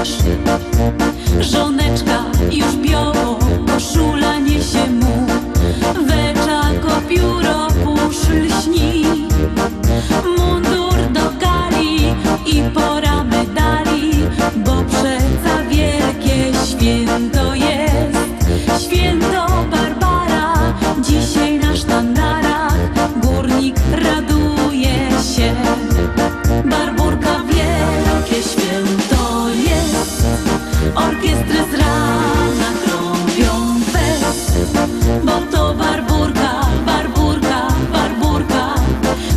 twarz. Żoneczka już biało, koszula niesie mu, weczako pióro puszl śni. Mundur do gali i pora medali, bo przeca wielkie święto jest. Święto Barbara, dzisiaj na sztandarach górnik raduje się. Barburka, wielkie święto jest, orkiestry z rana trąbią fest, bo to Barburka, Barburka, Barburka.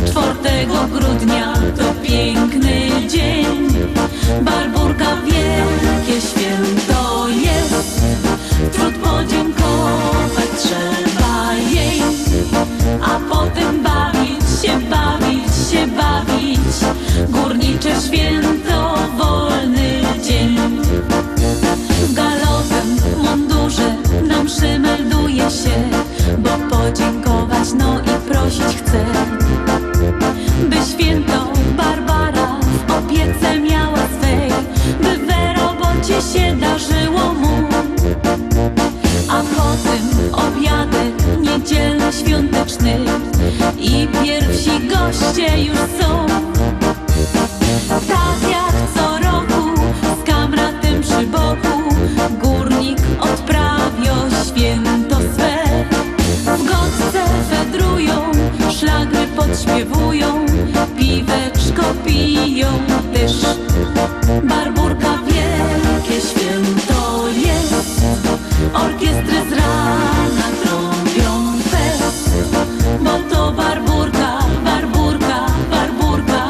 4 grudnia to piękny dzień. Barburka, wielkie święto jest, wśród podziękować trzeba jej, a potem bawić się, bawić się, bawić. Górnicze święto, wolny dzień. W galowym mundurze na mszy melduje się, bo podziękować no i prosić chce, by święto Barbara w opiece miała swej, by w robocie się darzyło mu. A potem obiadek niedzielny, świąteczny i pierwsi goście już są. Tak jak co roku z kamratem przy boku górnik odprawio święto swe. W gąsce wędrują, szlagry podśpiewują, piweczko piją też. Barburka, wielkie święto jest, orkiestry z rana trąbią fest, bo to Barburka, Barburka, Barburka.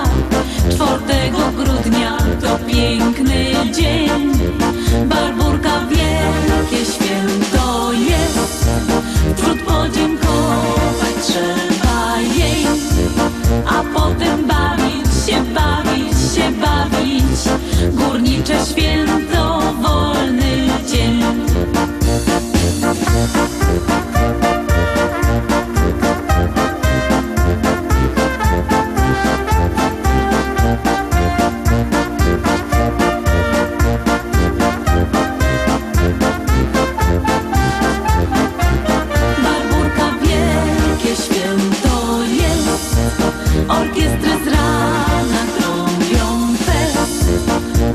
4 grudnia to piękny dzień. Barburka, wielkie święto jest, wśród podziękować trzeba jej, a potem bawić się, bawić się, bawić. Górnicze święto, wolny dzień. Barburka, wielkie święto jest, orkiestry z rana trąbią fest,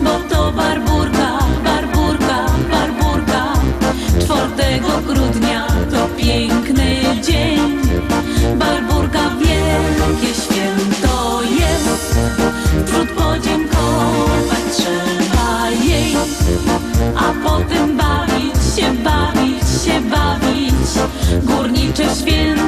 bo to Barburka, Barburka, Barburka. 4 grudnia to piękny dzień. Barburka, wielkie święto jest, wśród podziękować trzeba jej, a potem bawić się, bawić się, bawić. Górnicze święto,